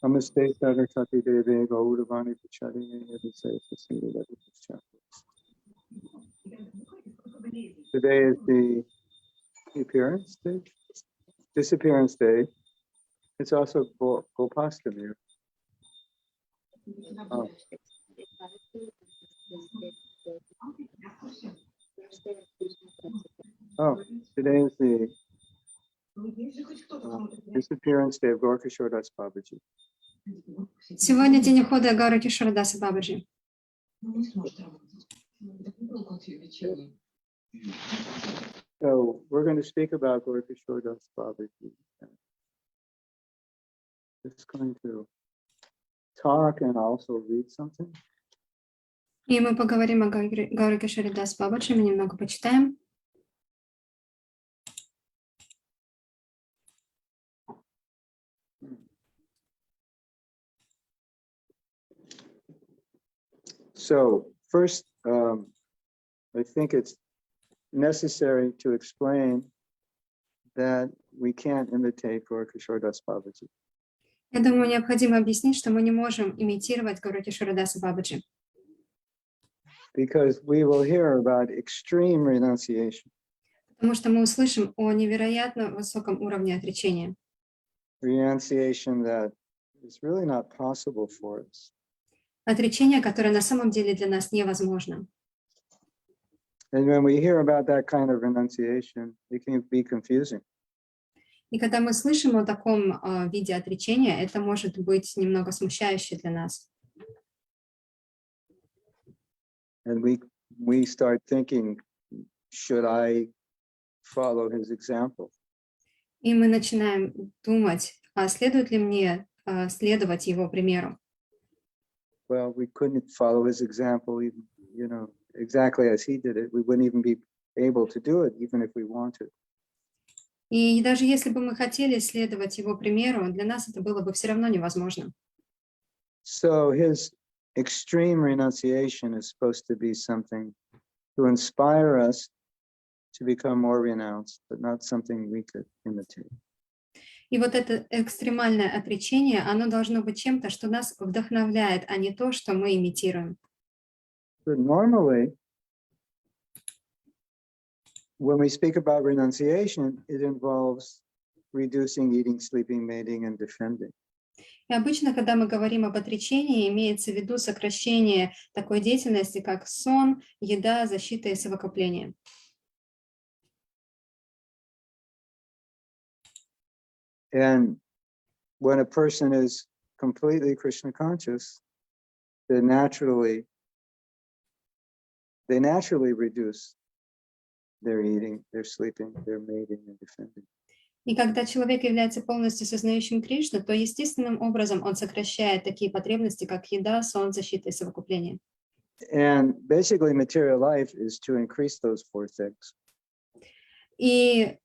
Namaste Saraswati Deve Gauravani Pachari Yadisai Prasiri Vadipachya. Today is the appearance day, disappearance day. It's also Gopastami. Oh. Oh, today is the disappearance day of Gaurkishore Das Babaji. Сегодня день ухода Гауракишора Даса Бабаджи. So we're going to speak about Gaurkishore Das Babaji. Just going to talk and also read something. И мы поговорим о Гауракишоре Дас Бабаджи, мы немного почитаем. So first, I think it's necessary to explain that we can't imitate Gaurkishore Das Babaji. Я думаю, необходимо объяснить, что мы не можем имитировать Гауракишора Даса Бабаджи. Because we will hear about extreme renunciation. Потому что мы услышим о невероятно высоком уровне отречения. Renunciation that is really not possible for us. Отречение, которое на самом деле для нас невозможно. And when we hear about that kind of renunciation, it can be confusing. И когда мы слышим о таком виде отречения, это может быть немного смущающе для нас. And we start thinking, should I follow his example? И мы начинаем думать, а следует ли мне следовать его примеру? Well, we couldn't follow his example, even, exactly as he did it. We wouldn't even be able to do it, even if we wanted. И даже если бы мы хотели следовать его примеру, для нас это было бы все равно невозможно. So his extreme renunciation is supposed to be something to inspire us to become more renounced, but not something we could imitate. И вот это экстремальное отречение, оно должно быть чем-то, что нас вдохновляет, а не то, что мы имитируем. But normally, when we speak about renunciation, it involves reducing, eating, sleeping, mating, and defending. И обычно, когда мы говорим об отречении, имеется в виду сокращение такой деятельности, как сон, еда, защита и совокупление. And when a person is completely Krishna conscious, they naturally reduce their eating, their sleeping, their mating, and defending. И когда человек является полностью сознающим Кришну, то естественным образом он сокращает такие потребности, как еда, сон, защита и совокупление. And basically material life is to increase those four things. И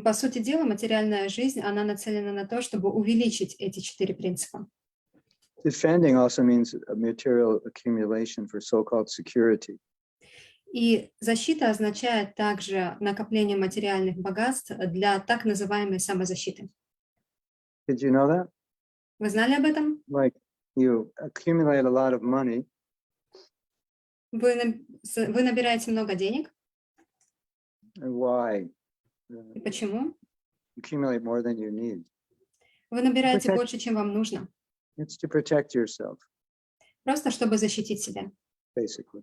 по сути дела, материальная жизнь, она нацелена на то, чтобы увеличить эти 4 принципа. Defending also means a material accumulation for so-called security. И защита означает также накопление материальных богатств для так называемой самозащиты. Did you know that? Вы знали об этом? Like you accumulate a lot of money. Вы набираете много денег. Why? И почему? Accumulate more than you need. Вы набираете больше, чем вам нужно. It's to protect yourself. Просто чтобы защитить себя. Basically.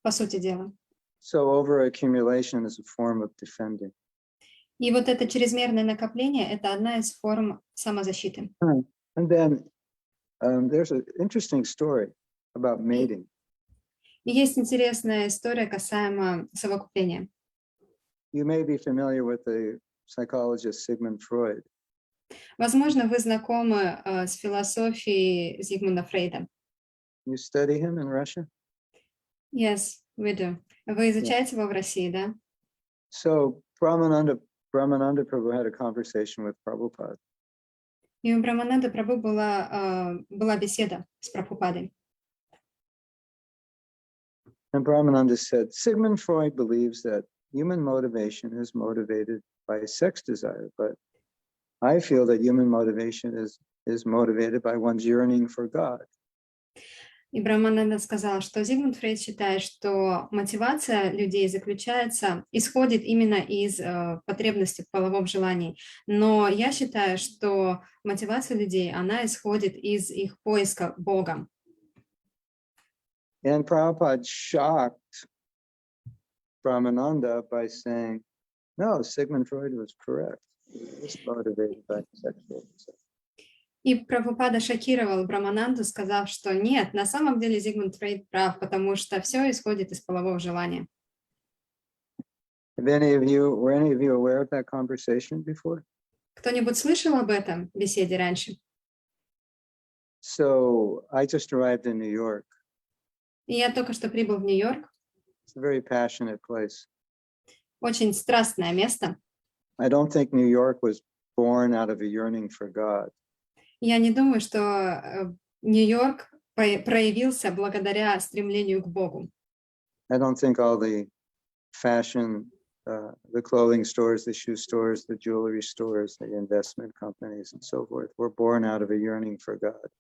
По сути дела. So overaccumulation is a form of defending. И вот это чрезмерное накопление – это одна из форм самозащиты. And then there's an interesting story about mating. И есть интересная история касаемо совокупления. You may be familiar with the psychologist Sigmund Freud. Возможно, вы знакомы с философией Зигмунда Фрейда. You study him in Russia? Yes, we do. Вы изучаете его в России, да? So Brahmananda Prabhu had a conversation with Prabhupada. И у Брамананда Прабху была беседа с Прабхупадой. And Brahmananda said, Sigmund Freud believes that human motivation is motivated by sex desire, but I feel that human motivation is motivated by one's yearning for God. И Брамананда сказал, что Зигмунд Фрейд считает, что мотивация людей исходит именно из потребности в половом желании. Но я считаю, что мотивация людей, она исходит из их поиска Богом. And Prabhupada shocked Brahmananda by saying, no, Sigmund Freud was correct. He was motivated by sexual desire. И Прабхупада шокировал Брамананду, сказав, что нет, на самом деле Зигмунд Фрейд прав, потому что все исходит из полового желания. Were any of you aware of that conversation before? Кто-нибудь слышал об этом беседе раньше? So I just arrived in New York. И я только что прибыл в Нью-Йорк. It's a very passionate place. Очень страстное место. I don't think New York was born out of a yearning for God. Я не думаю, что Нью-Йорк проявился благодаря стремлению к Богу. I don't think all the fashion, the clothing stores, the shoe stores, the jewelry stores, the investment companies and so forth were born out of a yearning for God.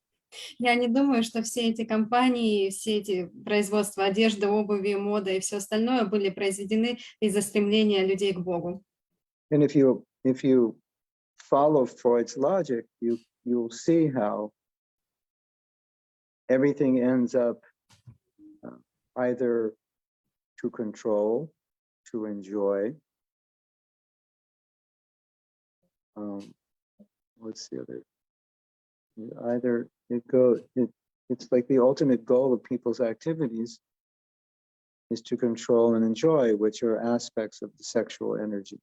Я не думаю, что все эти компании, все эти производства одежды, обуви, моды и все остальное были произведены из-за стремления людей к Богу. And if you follow Freud's logic, you'll see how everything ends up either to control, to enjoy. What's the other? Either it's like the ultimate goal of people's activities is to control and enjoy, which are aspects of the sexual energy.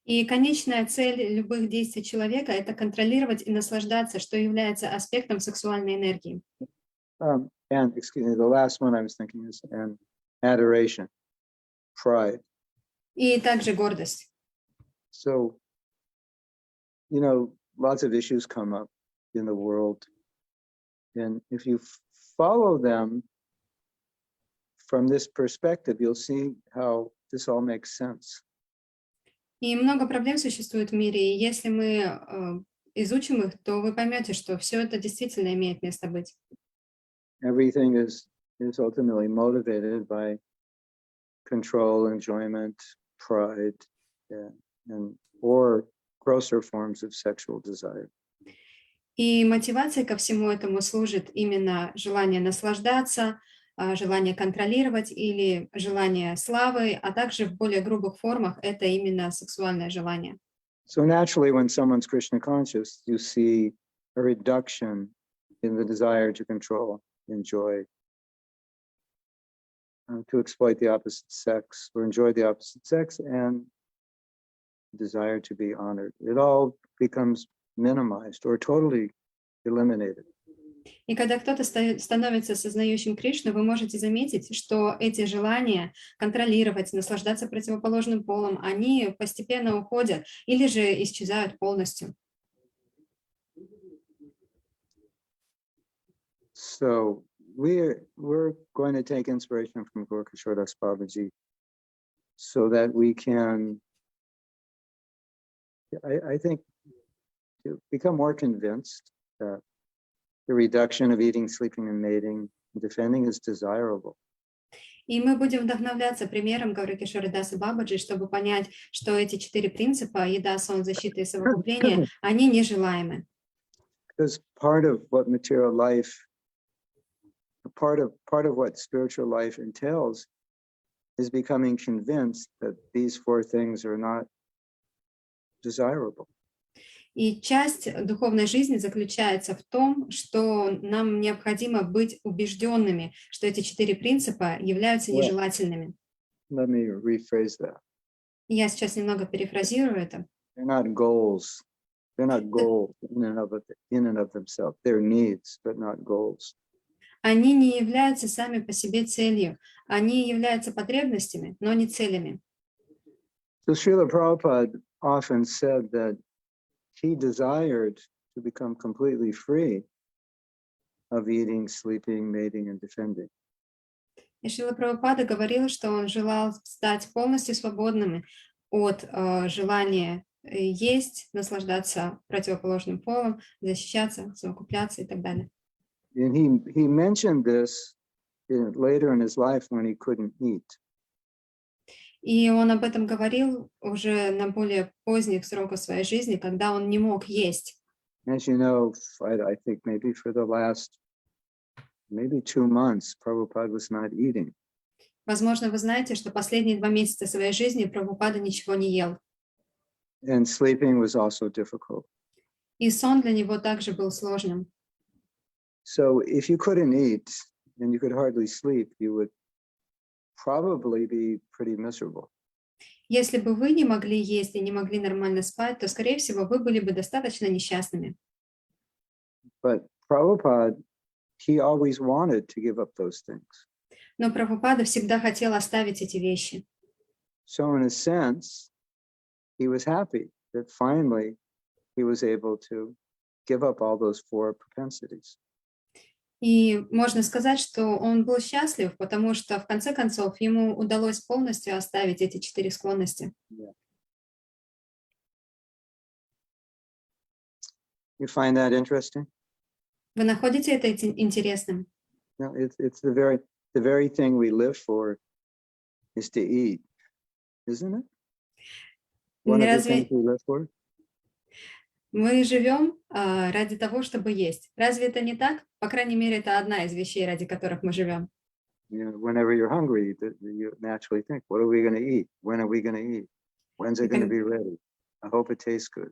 И конечная цель любых действий человека – это контролировать и наслаждаться, что является аспектом сексуальной энергии. And excuse me, the last one I was thinking is adoration, pride. И также гордость. So, lots of issues come up in the world. And if you follow them from this perspective, you'll see how this all makes sense. И много проблем существует в мире, и если мы изучим их, то вы поймете, что все это действительно имеет место быть. Everything is ultimately motivated by control, enjoyment, pride, or grosser forms of sexual desire. И мотивацией ко всему этому служит именно желание наслаждаться, желание контролировать или желание славы, а также в более грубых формах это именно сексуальное желание. So naturally, when someone's Krishna conscious, you see a reduction in the desire to control, enjoy, to exploit the opposite sex or enjoy the opposite sex, and desire to be honored. It all becomes minimized or totally eliminated. И когда кто-то становится сознающим Кришну, вы можете заметить, что эти желания контролировать, наслаждаться противоположным полом, они постепенно уходят или же исчезают полностью. So we're going to take inspiration from Gorkishore Das Babaji so that we can, I think, become more convinced that the reduction of eating, sleeping, and mating, and defending is desirable. И мы будем вдохновляться примером Гауракишора Даса Бабаджи, чтобы понять, что эти 4 принципа – еда, сон, защита и совокупление – они нежелаемы. Because part of what material life, part of what spiritual life entails is becoming convinced that these 4 things are not desirable. И часть духовной жизни заключается в том, что нам необходимо быть убежденными, что эти 4 принципа являются нежелательными. Let me rephrase that. Я сейчас немного перефразирую это. They're not goals. They're not goals in and of themselves. They're needs, but not goals. Они не являются сами по себе целью. Они являются потребностями, но не целями. So Srila Prabhupada often said that he desired to become completely free of eating, sleeping, mating, and defending. И Шрила Прабхупада говорил, что он желал стать полностью свободным от желания есть, наслаждаться противоположным полом, защищаться, совокупляться и так далее. And he mentioned this later in his life when he couldn't eat. И он об этом говорил уже на более поздних сроках своей жизни, когда он не мог есть. As you know, I think maybe for the last maybe 2 months, Prabhupada was not eating. Возможно, вы знаете, что последние 2 месяца своей жизни Прабхупада ничего не ел. And sleeping was also difficult. И сон для него также был сложным. So if you couldn't eat and you could hardly sleep, you would probably be pretty miserable. Если бы вы не могли есть и не могли нормально спать, то, скорее всего, вы были бы достаточно несчастными. But Prabhupada, he always wanted to give up those things. Но Прабхупада всегда хотел оставить эти вещи. So in a sense, he was happy that finally he was able to give up all those 4 propensities. И можно сказать, что он был счастлив, потому что, в конце концов, ему удалось полностью оставить эти 4 склонности. You find that interesting? Вы находите это интересным? No, it's the very thing we live for is to eat, isn't it? One of the things Разве we live for. мы живем ради того, чтобы есть? Разве это не так? По крайней мере, это одна из вещей, ради которых мы живем. You know, whenever you're hungry, you naturally think, what are we going to eat? When are we going to eat? When's it going to be ready? I hope it tastes good.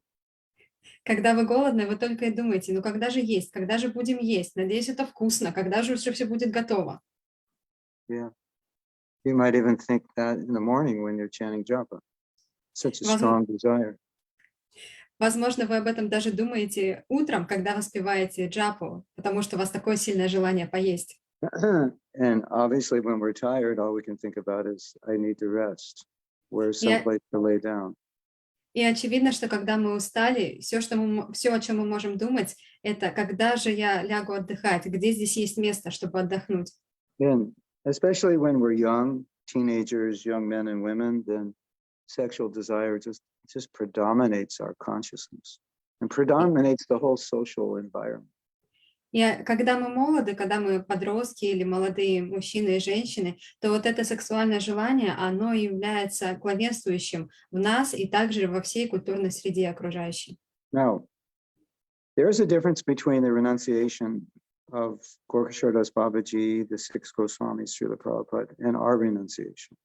Когда вы голодны, вы только и думаете, ну когда же есть, когда же будем есть? Надеюсь, это вкусно, когда же уже все будет готово? Yeah. You might even think that in the morning when you're chanting japa. Such a strong desire. Возможно, вы об этом даже думаете утром, когда воспеваете джапу, потому что у вас такое сильное желание поесть. And obviously when we're tired, all we can think about is, I need to rest. Where's some place to lay down? И очевидно, что когда мы устали, все, о чем мы можем думать, это когда же я лягу отдыхать, где здесь есть место, чтобы отдохнуть. And especially when we're young, teenagers, young men and women, then sexual desire just predominates our consciousness and predominates the whole social environment. И когда мы молоды, когда мы подростки или молодые мужчины и женщины, то вот это сексуальное желание, оно является главенствующим в нас и также во всей культурной среде окружающей. Now, there's a difference between the renunciation of Gorkashordas Babaji, the 6 Goswamis, Srila Prabhupada, and our renunciation.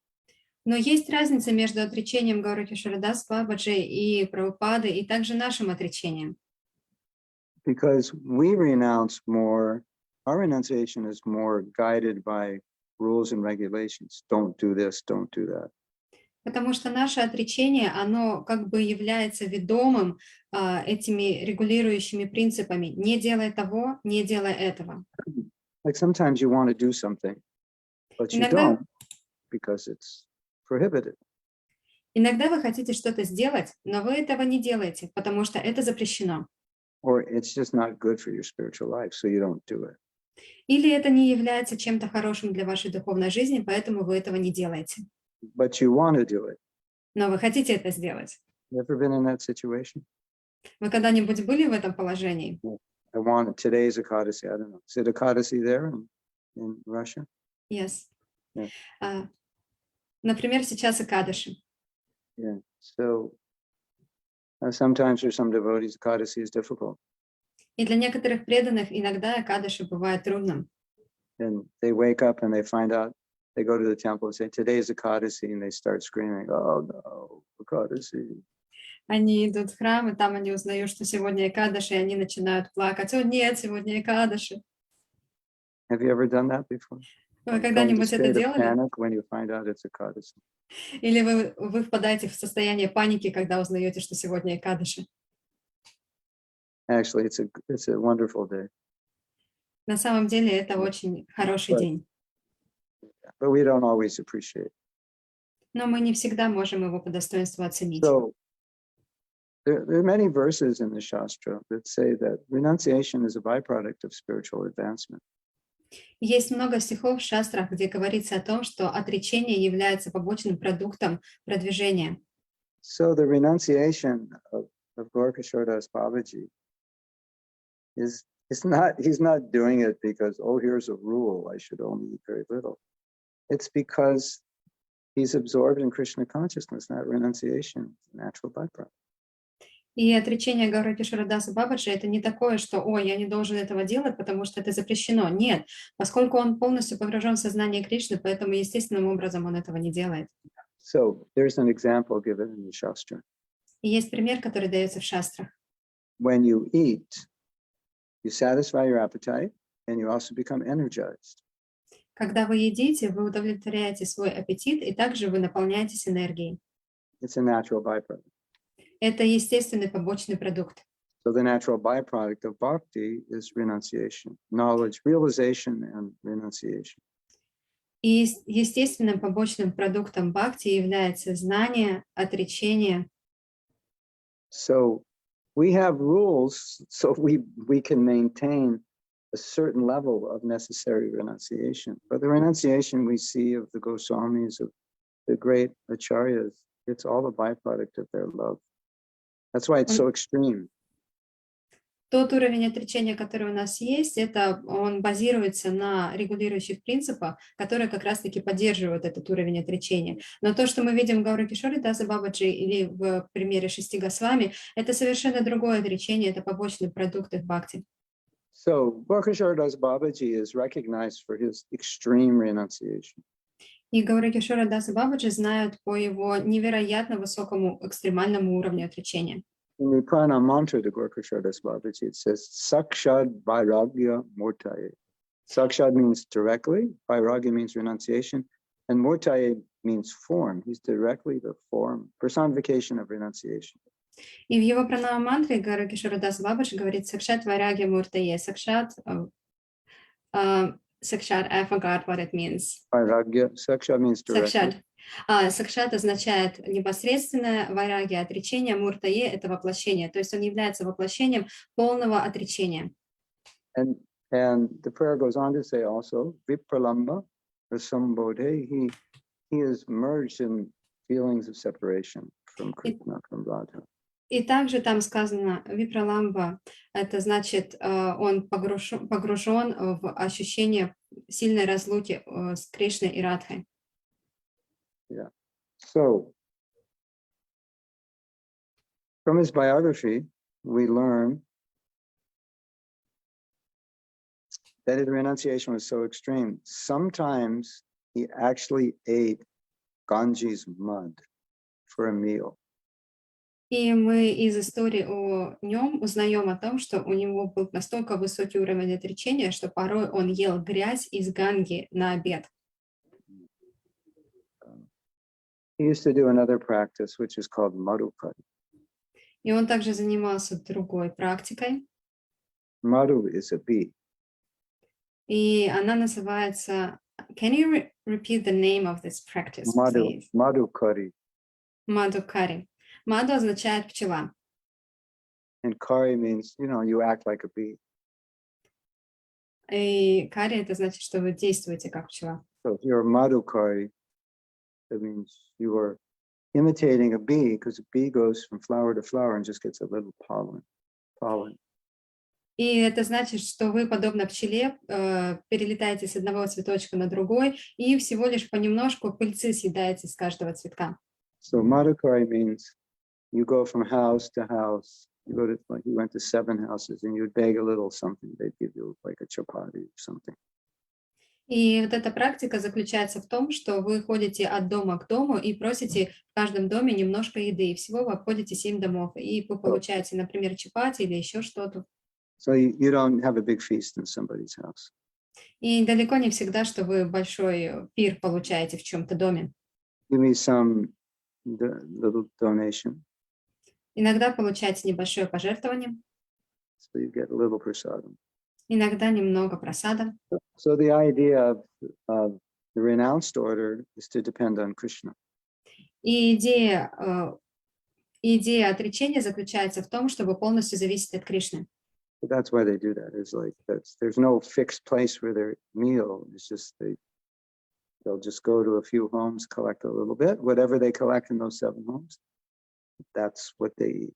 Но есть разница между отречением Гауракишорадас Бабаджи и Прабхупады и также нашим отречением. Because we renounce more, our renunciation is more guided by rules and regulations. Don't do this, don't do that. Потому что наше отречение, оно как бы является ведомым этими регулирующими принципами. Не делай того, не делай этого. Like sometimes you want to do something, but you Иногда, don't because it's prohibited. иногда вы хотите что-то сделать, но вы этого не делаете, потому что это запрещено. Or it's just not good for your spiritual life, so you don't do it. Или это не является чем-то хорошим для вашей духовной жизни, поэтому вы этого не делаете. But you want to do it. Но вы хотите это сделать. You ever been in that situation? Вы когда-нибудь были в этом положении? I want it. Today's Ekadasi. I don't know. Is it Ekadasi there in Russia? Yes. Yeah. Например, сейчас Экадаши. Yeah. So sometimes for some devotees, Ekadasi is difficult. И для некоторых преданных иногда Экадаши бывает трудным. And they wake up and they find out, they go to the temple and say, today's Ekadasi, and they start screaming, oh no, Ekadasi. Они идут в храм, и там они узнают, что сегодня Экадаши, и они начинают плакать. О нет, сегодня Экадаши. Have you ever done that before? Вы Go into когда-нибудь это state of делали? panic when you find out it's Ekadasi. Или вы впадаете в состояние паники, когда узнаете, что сегодня Экадаши? Actually, it's a wonderful day. На самом деле это очень хороший день. But we don't always appreciate. Но мы не всегда можем его по достоинству оценить. So there are many verses in the Shastra that say that renunciation is a byproduct of spiritual advancement. Есть много стихов в шастрах, где говорится о том, что отречение является побочным продуктом продвижения. So the renunciation of Gorkashore Das Babaji he's not doing it because, oh, here's a rule, I should only eat very little. It's because he's absorbed in Krishna consciousness, not renunciation, natural byproduct. И отречение Гауракишора Даса Бабаджи это не такое, что «Ой, я не должен этого делать, потому что это запрещено». Нет, поскольку он полностью погружен в сознание Кришны, поэтому естественным образом он этого не делает. So there's an example given in the Shastra. И есть пример, который дается в шастрах. When you eat, you satisfy your appetite and you also become energized. Когда вы едите, вы удовлетворяете свой аппетит, и также вы наполняетесь энергией. It's a natural byproduct. Это естественный побочный продукт. So the natural byproduct of bhakti is renunciation, knowledge, realization, and renunciation. И естественным побочным продуктом бхакти является знание, отречение. So we have rules so we can maintain a certain level of necessary renunciation. But the renunciation we see of the Goswamis, of the great acharyas, it's all a byproduct of their love. That's why it's so extreme. Тот уровень отречения, который у нас есть, он базируется на регулирующих принципах, которые как раз-таки поддерживают этот уровень отречения. Но то, что мы видим в Гауракишоре Даса Бабаджи или в примере 6 Госвами, это совершенно другое отречение, это побочный продукт их бхакти. So Gorkashore Das Babaji is recognized for his extreme renunciation. И Гауракишора Даса Бабаджи знают по его невероятно высокому экстремальному уровню отречения. In the Prana mantra to Gorkashore Das Babaji, it says, Sakshad Vairagya Murtaye. Sakshad means directly, Vairagya means renunciation, and Murtaye means form. He's directly the form, personification of renunciation. И в его пранама-мантре Гауракишора Даса Бабаджи говорит «Сакшат Вайрагья Муртае». Сакшат, I forgot what it means. Vairagya, Sakshad means directly. Сакшат означает непосредственное, вайрагья — отречение, муртае — это воплощение. То есть он является воплощением полного отречения. And the prayer goes on to say also, Vipralamba Rasambodhe, he is merged in feelings of separation from Krishna, from Radha. И также там сказано випраламба, это значит, он погружен в ощущение сильной разлуки с Кришной и Радхой. Yeah. So, from his biography, we learn that his renunciation was so extreme. Sometimes he actually ate Ganges mud for a meal. И мы из истории о нем узнаем о том, что у него был настолько высокий уровень отречения, что порой он ел грязь из Ганги на обед. He used to do another practice, which is called madhukari. И он также занимался другой практикой, Madhu is a bee. и она называется... Can you repeat the name of this practice, please? Madhukari. Мадхукари. Маду означает пчела. And kari means, you act like a bee. И кари это значит, что вы действуете как пчела. So if you're a madhukari, that means you are imitating a bee, because a bee goes from flower to flower and just gets a little pollen. И это значит, что вы, подобно пчеле, перелетаете с одного цветочка на другой и всего лишь понемножку пыльцы съедаете с каждого цветка. So madhukari means you go from house to house. You went to 7 houses and you'd beg a little something. They'd give you like a chapati or something. И вот эта практика заключается в том, что вы ходите от дома к дому и просите в каждом доме немножко еды. И всего вы обходите 7 домов. И вы получаете, например, чапати или еще что-то. So you don't have a big feast in somebody's house. И далеко не всегда, что вы большой пир получаете в чем-то доме. Give me some little donation. Иногда получаете небольшое пожертвование, So you get a little prasadam. иногда немного просада. So the idea of the renounced order is to depend on Krishna. И идея отречения заключается в том, чтобы полностью зависеть от Кришны. But that's why they do that. Is like there's no fixed place where their meal. It's just they'll just go to a few homes, collect a little bit, whatever they collect in those 7 homes, that's what they eat.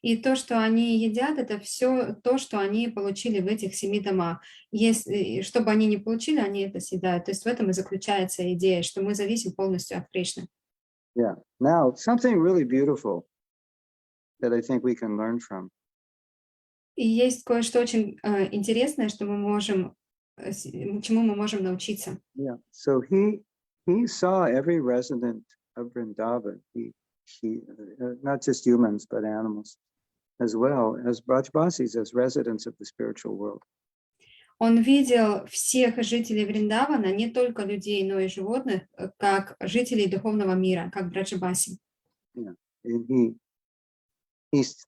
И то, что они едят, это все то, что они получили в этих 7 домах. Если, что бы они ни получили, они это съедают. То есть в этом и заключается идея, что мы зависим полностью от Кришны. Yeah. Now, something really beautiful that I think we can learn from. И есть кое-что очень интересное, что мы можем, чему мы можем научиться. Yeah. So he saw every resident of Vrindavan. He not just humans but animals as well as Brajbasis, as residents of the spiritual world. Он видел всех жителей Вриндавана, не только людей, но и животных, как жителей духовного мира, как Браджабаси. Yeah. And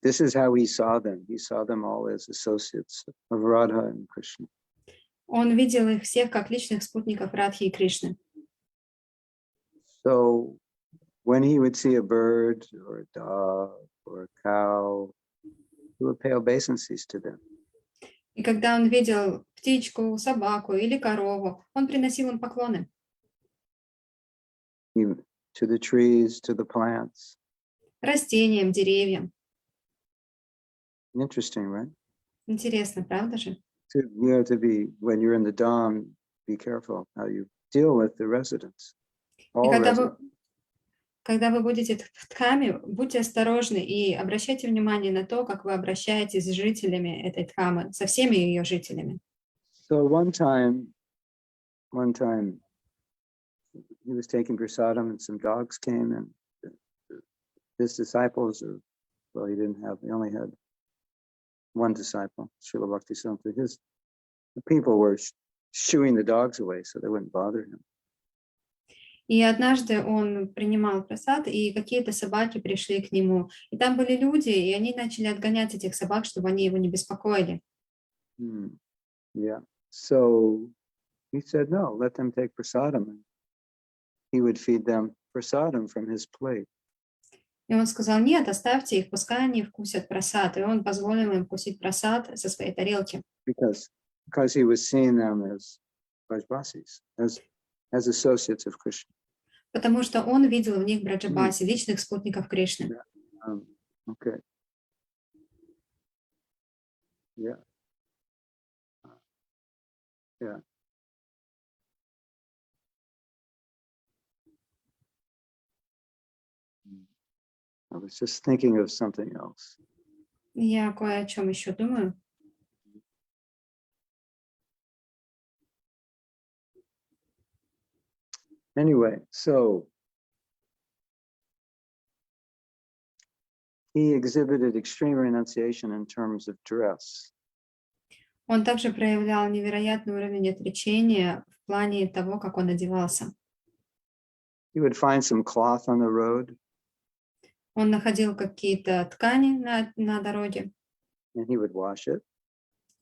this is how he saw them. He saw them all as associates of Radha and Krishna. Он видел их всех как личных спутников Радхи и Кришны. So when he would see a bird or a dog or a cow, he would pay obeisances to them. И когда он видел птичку, собаку или корову, он приносил им поклоны. To the trees, to the plants. Растениям, деревьям. Interesting, right? Интересно, правда же? You have to be, when you're in the Dham, be careful how you deal with the residents. И All residents. когда вы будете в Дхаме, будьте осторожны и обращайте внимание на то, как вы обращаетесь с жителями этой Дхамы, со всеми ее жителями. So one time he was taking prasadam and some dogs came and his disciples, well, he only had one disciple, Srila Bhaktisanta. The people were shooing the dogs away so they wouldn't bother him. И однажды он принимал просад, и какие-то собаки пришли к нему. И там были люди, и они начали отгонять этих собак, чтобы они его не беспокоили. Yeah. So he said, no, let them take prasadam. And he would feed them prasadam from his plate. И он сказал, нет, оставьте их, пускай они вкусят просад. И он позволил им вкусить просад со своей тарелки. Because he was seeing them as Brajbasis, as associates of Krishna. Потому что он видел в них Браджабаси, личных спутников Кришны. Okay. Yeah. Yeah. I was just thinking of something else. Я кое о чем еще думаю. Anyway, so he exhibited extreme renunciation in terms of dress. Он также проявлял невероятный уровень отречения в плане того, как он одевался. He would find some cloth on the road. Он находил какие-то ткани на дороге. And he would wash it.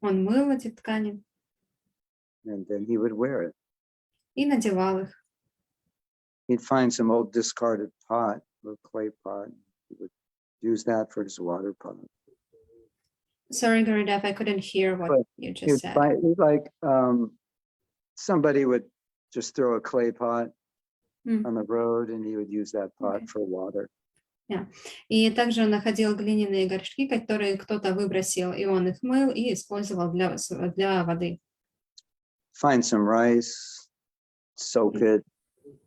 Он мыл эти ткани. And then he would wear it. И надевал их. He'd find some old discarded pot or clay pot. He would use that for his water pot. Sorry, Gurudev, I couldn't hear what you just said. Somebody would just throw a clay pot on the road and he would use that pot for water. Yeah. И также он находил глиняные горшки, которые кто-то выбросил, и он их мыл и использовал для воды. Find some rice, soak it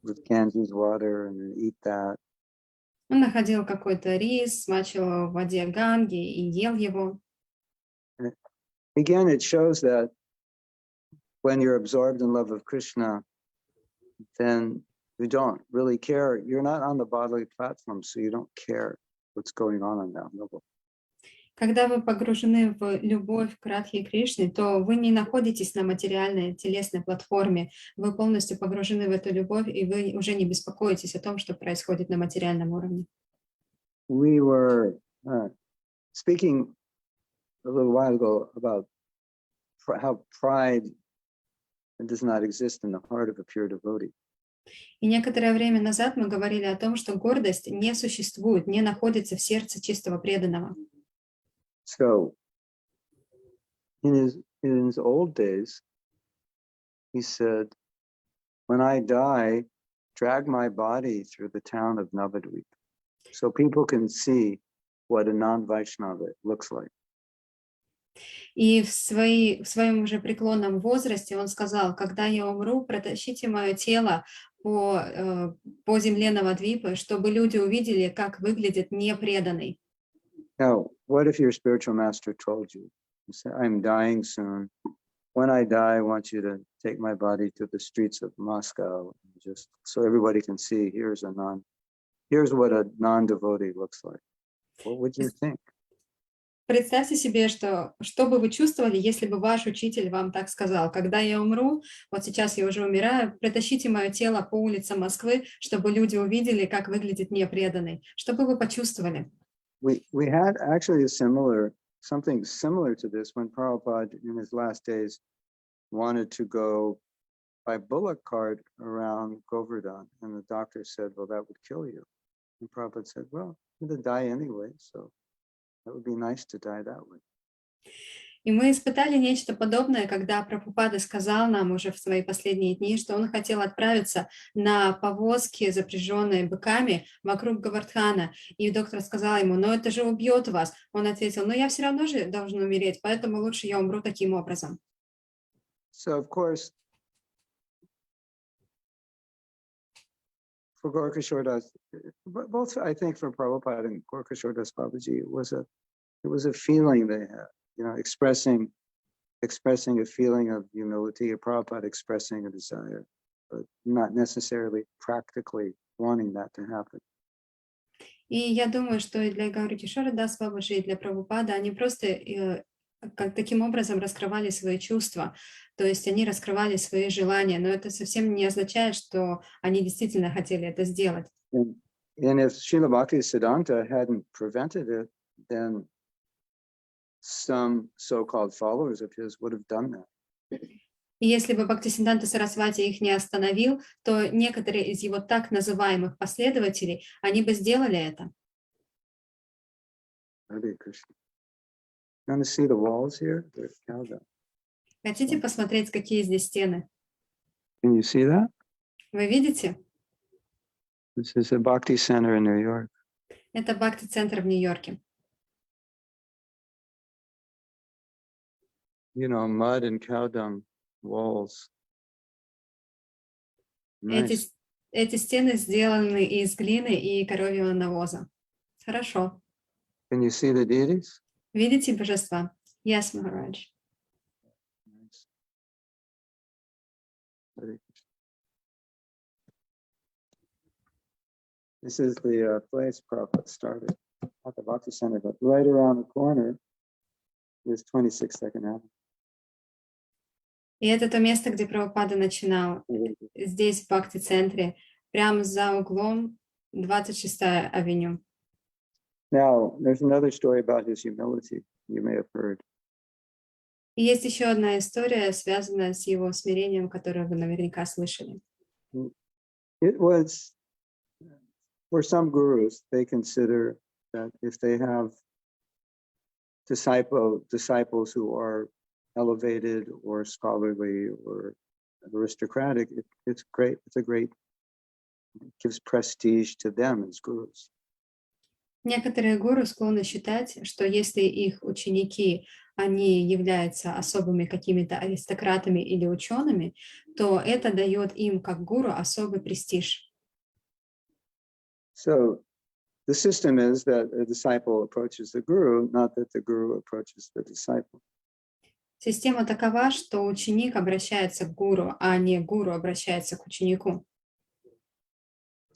with Ganges water and then eat that. Он находил какой-то рис, смачивал его в воде Ганги и ел его. Again, it shows that when you're absorbed in love of Krishna, then you don't really care. You're not on the bodily platform, so you don't care what's going on that level. Когда вы погружены в любовь к Радхе и Кришне, то вы не находитесь на материальной, телесной платформе. Вы полностью погружены в эту любовь, и вы уже не беспокоитесь о том, что происходит на материальном уровне. We were speaking a little while ago about how pride does not exist in the heart of a pure devotee. И некоторое время назад мы говорили о том, что гордость не существует, не находится в сердце чистого преданного. So, in his old days, he said, when I die, drag my body through the town of Navadvip. So people can see what a non-Vaishnava looks like. И в своем уже преклонном возрасте он сказал: когда я умру, протащите мое тело по земле Навадвипы, чтобы люди увидели, как выглядит непреданный. Now, what if your spiritual master told you, he said, I'm dying soon. When I die, I want you to take my body to the streets of Moscow, just so everybody can see here's what a non-devotee looks like. What would you think? Представьте себе, что бы вы чувствовали, если бы ваш учитель вам так сказал: когда я умру, вот сейчас я уже умираю, притащите мое тело по улицам Москвы, чтобы люди увидели, как выглядит непреданный. Что бы вы почувствовали? We had actually something similar to this when Prabhupada in his last days wanted to go by bullock cart around Govardhan. And the doctor said, well, that would kill you. And Prabhupada said, well, you're going to die anyway, so that would be nice to die that way. И мы испытали нечто подобное, когда Прабхупада сказал нам уже в свои последние дни, что он хотел отправиться на повозке, запряженной быками, вокруг Гавардхана. И доктор сказал ему: но это же убьет вас. Он ответил: но я все равно же должен умереть, поэтому лучше я умру таким образом. So, of course, for Gorkashore Das, both I think for Prabhupada and Gorkashore Das Babaji, it was a feeling they had, expressing a feeling of humility, or Prabhupada expressing a desire, but not necessarily practically wanting that to happen. И я думаю, что и для Гаурикишора Дас Бабаджи, и для Прабхупада они просто как таким образом раскрывали свои чувства, то есть они раскрывали свои желания, но это совсем не означает, что они действительно хотели это сделать. And if Srila Bhaktisiddhanta hadn't prevented it, then some so-called followers of his would have done that. И если бы Бхактисиддханта Сарасвати их не остановил, то некоторые из его так называемых последователей, они бы сделали это. Hare Krishna. You want to see the walls here? They're Calda. Хотите посмотреть, какие здесь стены? Can you see that? Вы видите? This is a Bhakti Center in New York. Это Бхакти-центр в Нью-Йорке. Mud and cow dung walls. Nice. Эти стены сделаны из глины и коровьего навоза. Хорошо. Can you see the deities? Видите божества? Yes, Maharaj. Nice. Hare Krishna. This is the place Prabhupada started at the Bhakti Center, but right around the corner is 26nd Avenue. И это то место, где Прабхупада начинал. Здесь, в Бхакти-центре, прямо за углом 26-я авеню. Now, there's another story about his humility you may have heard. И есть еще одна история, связанная с его смирением, которую вы наверняка слышали. It was, for some gurus, they consider that if they have disciples who are elevated or scholarly or aristocratic, it's great. It gives prestige to them as gurus. Некоторые гуру склонны считать, что если их ученики, они являются особыми какими-то аристократами или учеными, то это дает им, как гуру, особый престиж. So the system is that a disciple approaches the guru, not that the guru approaches the disciple. Система такова, что ученик обращается к гуру, а не гуру обращается к ученику.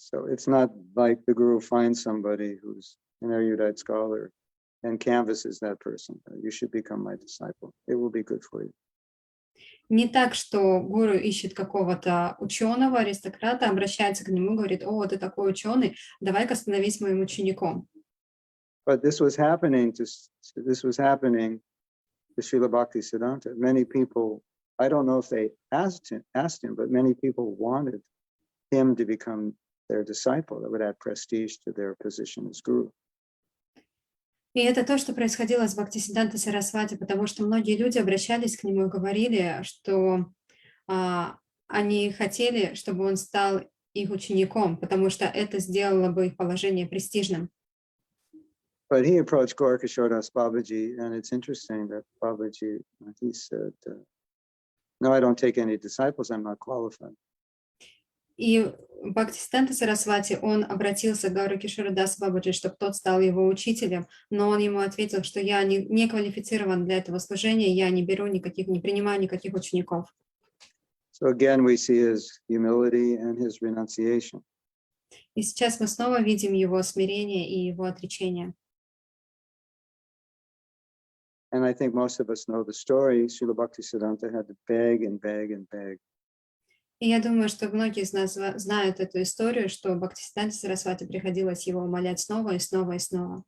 So it's not like the guru finds somebody who's an erudite scholar and canvasses that person. You should become my disciple. It will be good for you. Не так, что гуру ищет какого-то ученого, аристократа, обращается к нему, говорит: о, ты такой ученый, давай-ка становись моим учеником. But this was happening to Srila Bhaktisiddhanta. Many people, I don't know if they asked him, but many people wanted him to become their disciple. That would add prestige to their position as guru. И это то, что происходило с Бхактисиддхантой Сарасвати, потому что многие люди обращались к нему и говорили, что они хотели, чтобы он стал их учеником, потому что это сделало бы их положение престижным. But he approached Gorkishore Das Babaji, and it's interesting that Babaji, he said, no, I don't take any disciples, I'm not qualified. И Бхактисиданта Сарасвати, он обратился к Гауракишору Дас Бабаджи, чтобы тот стал его учителем, но он ему ответил, что я не квалифицирован для этого служения, я не беру никаких, не принимаю никаких учеников. So again, we see his humility and his renunciation. И сейчас мы снова видим его смирение и его отречение. And I think most of us know the story. Srila Bhaktisiddhanta had to beg and beg and beg. И я думаю, что многие из нас знают эту историю, что Бхактисиданте Сарасвати приходилось его умолять снова и снова и снова.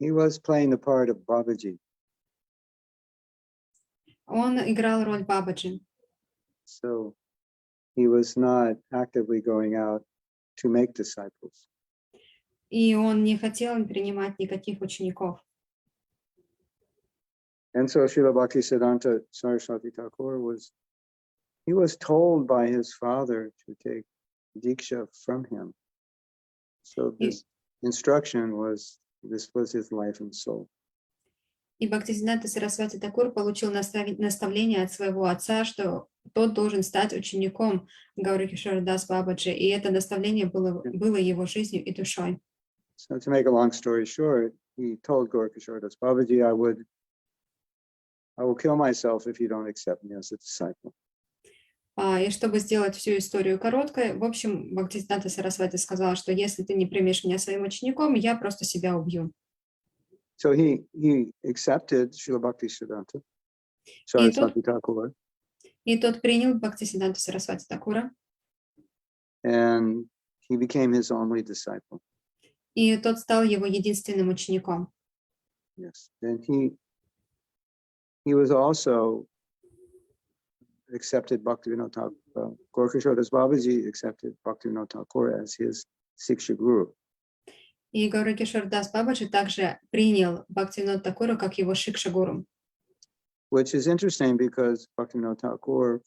He was playing the part of Babaji. Он играл роль Бабаджи. So he was not actively going out to make disciples. И он не хотел принимать никаких учеников. And so Srila Bhaktisiddhanta Saraswati Thakur was told by his father to take Diksha from him. So this instruction this was his life and soul. И Бхактисиданта Сарасвати Такур получил наставление от своего отца, что тот должен стать учеником Гауракишора Дас Бабаджи, и это наставление было его жизнью и душой. So to make a long story short, he told Gaurkishore Das Babaji, I will kill myself if you don't accept me as a disciple. И чтобы сделать всю историю короткой, в общем, Бхактисиданта Сарасвати сказал, что если ты не примешь меня своим учеником, я просто себя убью. So he accepted Srila Bhaktisiddhanta Saraswati Thakur. И тот принял Бхактисиданта Сарасвати Такура. And he became his only disciple. И тот стал его единственным учеником. Yes. And he was also accepted Bhaktivinoda Thakur. Gaurkishore Das Babaji accepted Bhaktivinoda Thakur as his Siksha Guru. И Гауракишор Дас Бабаджи также принял Бхактивинода Такура как его Шикша-гуру. Which is interesting because Bhaktivinoda Thakur,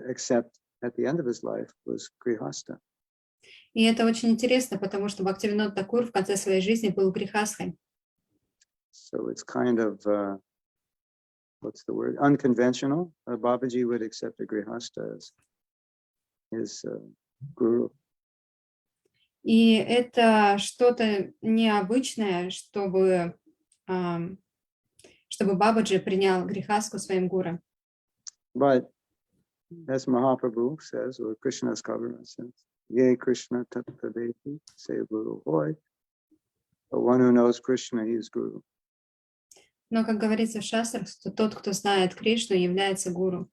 except at the end of his life, was Grihasta. И это очень интересно, потому что Бхактивинод Такур в конце своей жизни был грехастхой. So it's kind of, what's the word? Unconventional. Babaji would accept a Grihasta as his guru. И это что-то необычное, чтобы Бабаджи принял грехастху своим гуру. But as Mahaprabhu says, or Krishna's government says, Ye Krishna Tattvadehi, say Guru Hoy. The one who knows Krishna, he is Guru. Но, как говорится в шастрах, что тот, кто знает Кришну, является гуру.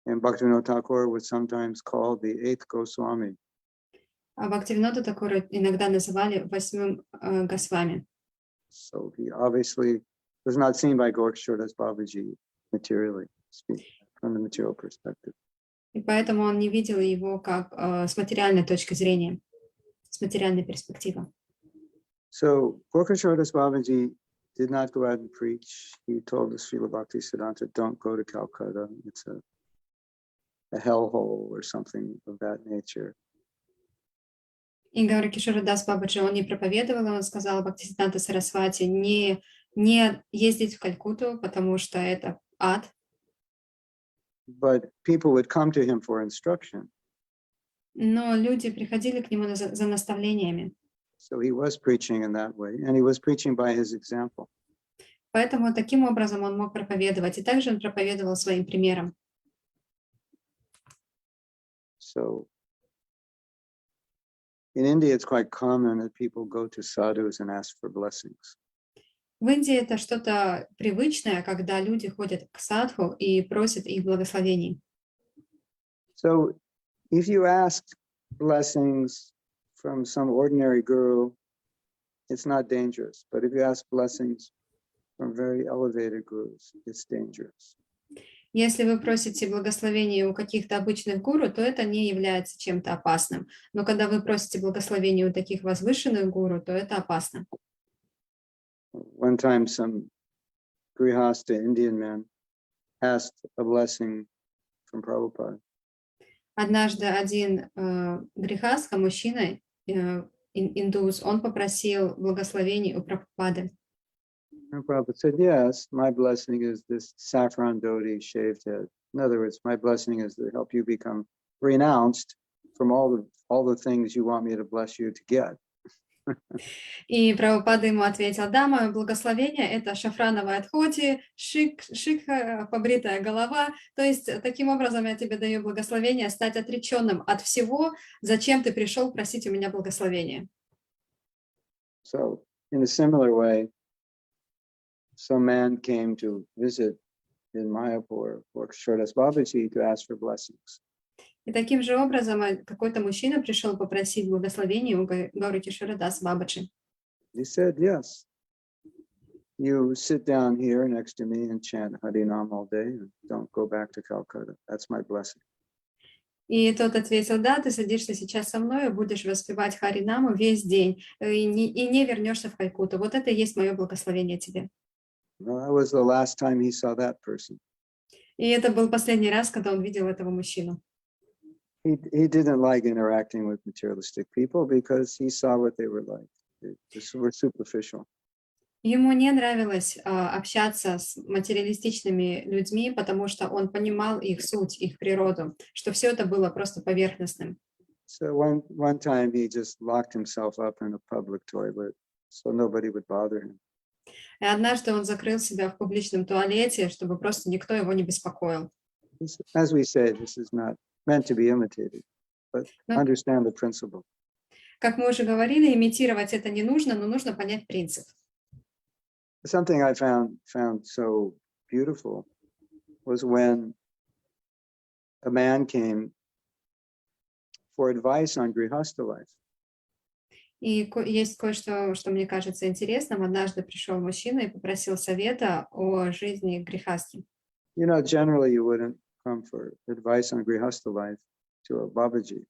And Bhaktivinoda Thakur was sometimes called the eighth Goswami. А Бхактивинода Такура иногда называли восьмым Госвами. So he obviously was not seen by Gaurkishore Das Babaji materially, from the material perspective. И поэтому он не видел его как с материальной точки зрения, с материальной перспективы. So Gaurkishore Das Babaji did not go out and preach. He told the Srila Bhaktisiddhanta, don't go to Calcutta. It's a hellhole or something of that nature. И Гауракишора Дас Бабаджи, он не проповедовал, он сказал Бхактисиданта Сарасвати не ездить в Калькутту, потому что это ад. But people would come to him for instruction. Но люди приходили к нему за наставлениями. So he was preaching in that way, and he was preaching by his example. Поэтому таким образом он мог проповедовать, и также он проповедовал своим примером. So in India, it's quite common that people go to sadhus and ask for blessings. В Индии это что-то привычное, когда люди ходят к садху и просят их благословений. So if you ask blessings from some ordinary guru, it's not dangerous. But if you ask blessings from very elevated gurus, it's dangerous. Если вы просите благословения у каких-то обычных гуру, то это не является чем-то опасным. Но когда вы просите благословения у таких возвышенных гуру, то это опасно. One time some Grihasta Indian man asked a blessing from Prabhupada. Однажды один грехаска, мужчина, индус, он попросил благословений у Прабхупады. And Prabhupada said, yes, my blessing is this saffron dhoti shaved head. In other words, my blessing is to help you become renounced from all the things you want me to bless you to get. И Прабхупада ему ответил: да, мое благословение — это шафрановое отходи, побритая голова. То есть таким образом я тебе даю благословение стать отреченным от всего, зачем ты пришел просить у меня благословения. So in a similar way, some man came to visit in Mayapur for Kishordas Babaji to ask for blessings. И таким же образом какой-то мужчина пришел попросить благословения у Гауры Кишора Дас Бабаджи. He said, yes, you sit down here next to me and chant Harinam all day and don't go back to Calcutta. That's my blessing. И тот ответил: да, ты садишься сейчас со мной и будешь воспевать Харинаму весь день, и не вернешься в Калькутту. Вот это и есть мое благословение тебе. Well, that was the last time he saw that person. И это был последний раз, когда он видел этого мужчину. He didn't like interacting with materialistic people because he saw what they were like. They were superficial. Ему не нравилось общаться с материалистичными людьми, потому что он понимал их суть, их природу, что все это было просто поверхностным. So one time he just locked himself up in a public toilet so nobody would bother him. И однажды он закрыл себя в публичном туалете, чтобы просто никто его не беспокоил. As we say, this is not meant to be imitated, but No. understand the principle. Как мы уже говорили, имитировать это не нужно, но нужно понять принцип. Something I found so beautiful was when a man came for advice on Grihastha life. И есть кое-что, что мне кажется интересным. Однажды пришел мужчина и попросил совета о жизни грехастхи. You know, generally you wouldn't come for advice on Grihastha life to a Babaji.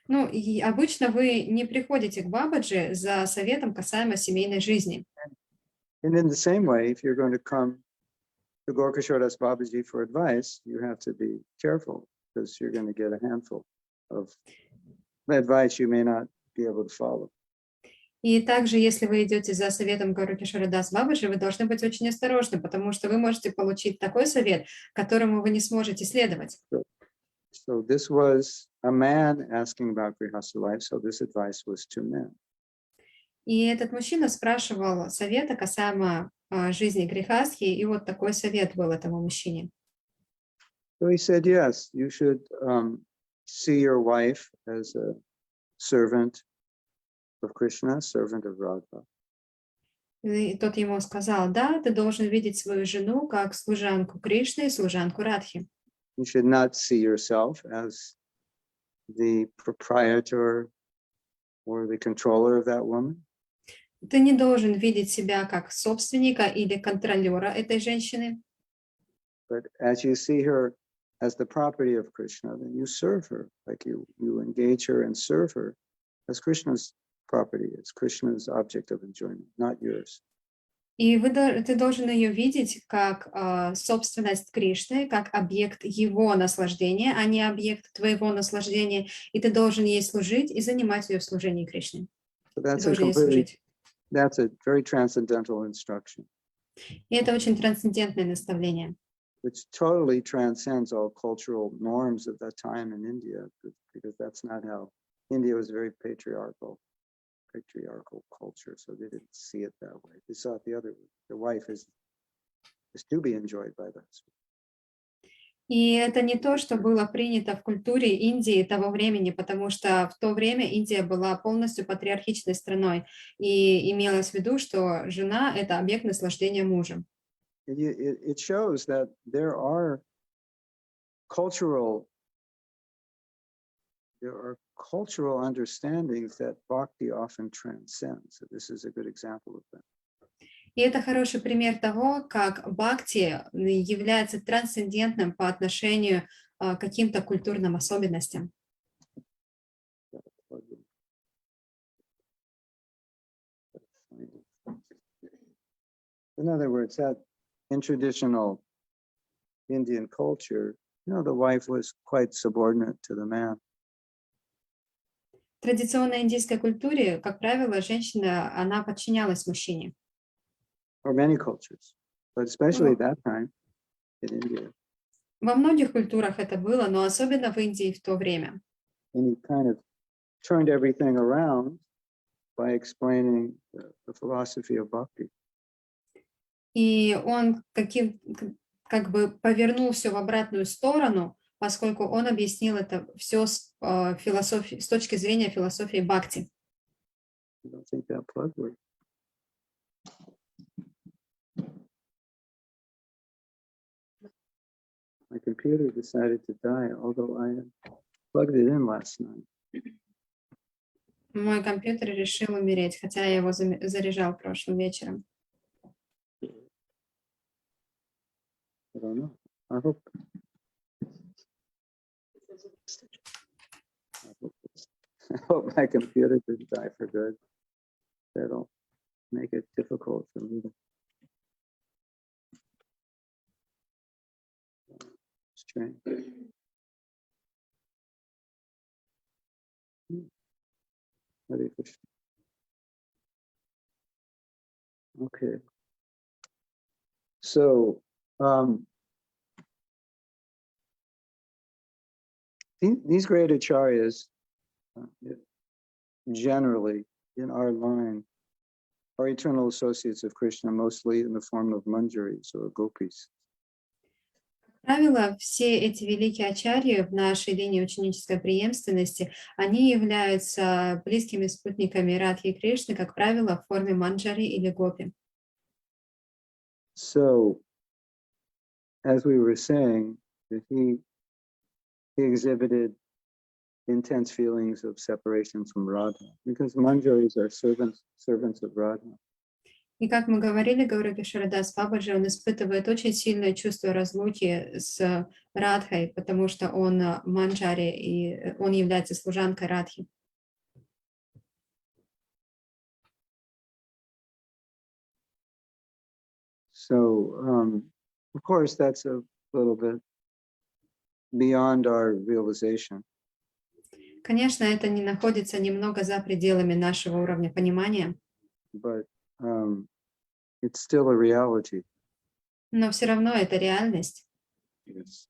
Ну, и обычно вы не приходите к Бабаджи за советом касаемо семейной жизни. And in the same way, if you're going to come to Gorkashodas Babaji for advice, you have to be careful because you're going to get a handful of advice you may not be able to follow. И также, если вы идете за советом Гуру Кишора Дас Бабаджи, вы должны быть очень осторожны, потому что вы можете получить такой совет, которому вы не сможете следовать. So this was a man asking about Grihastha life, so this advice was to men. И этот мужчина спрашивал совета касаемо жизни грехастхи, и вот такой совет был этому мужчине. So he said, yes, you should see your wife as a servant of Krishna, servant of Radha. И тот ему сказал: да, ты должен видеть свою жену как служанку Кришны и служанку Радхи. You should not see yourself as the proprietor or the controller of that woman. Ты не должен видеть себя как собственника или контролера этой женщины. But as you see her as the property of Krishna, then you serve her, like you engage her and serve her as Krishna's property. It's Krishna's object of enjoyment, not yours. И ты должен ее видеть как собственность Кришны, как объект его наслаждения, а не объект твоего наслаждения. И ты должен ей служить и занимать ее в служении Кришне. So Ты должен ей служить. that's a very transcendental instruction, И это очень трансцендентное наставление, which totally transcends all cultural norms of that time in India, because that's not how India was a very patriarchal culture, so they didn't see it that way. They saw it the other way. The wife is to be enjoyed by the husband. И это не то, что было принято в культуре Индии того времени, потому что в то время Индия была полностью патриархичной страной, и имелось в виду, что жена — это объект наслаждения мужа. It shows that there are cultural understandings that bhakti often transcends. So this is a good example of that. И это хороший пример того, как бхакти является трансцендентным по отношению к каким-то культурным особенностям. In other words, that in traditional Indian culture, the wife was quite subordinate to the man. В традиционной индийской культуре, как правило, женщина, она подчинялась мужчине. Or many cultures, but especially Ну, that time in India. во многих культурах это было, но особенно в Индии в то время. And he kind of turned everything around by explaining the philosophy of bhakti. И он как бы повернул все в обратную сторону, поскольку он объяснил это все с точки зрения философии бхакти. I don't think that plug worked. My computer decided to die, although I had plugged it in last night. Мой компьютер решил умереть, хотя я его заряжал прошлым вечером. I don't know. I hope I hope my computer didn't die for good. That'll make it difficult for me to. Strange. Hare Krishna. Okay. So, these great acharyas, generally in our line, are eternal associates of Krishna, mostly in the form of manjaris or gopis. Как правило, все эти великие ачарьи в нашей линии ученической преемственности, они являются близкими спутниками Радхи и Кришны, как правило, в форме манджари или гопи. So, as we were saying, that he exhibited intense feelings of separation from Radha, because manjaris are servants of Radha. И как мы говорили, Гаурага Шарадас Бабаджи, он испытывает очень сильное чувство разлуки с Радхой, потому что он манджари, и он является служанкой Радхи. So, of course, that's a little bit beyond our realization. Конечно, это не находится немного за пределами нашего уровня понимания, But it's still a reality. но все равно это реальность. Yes.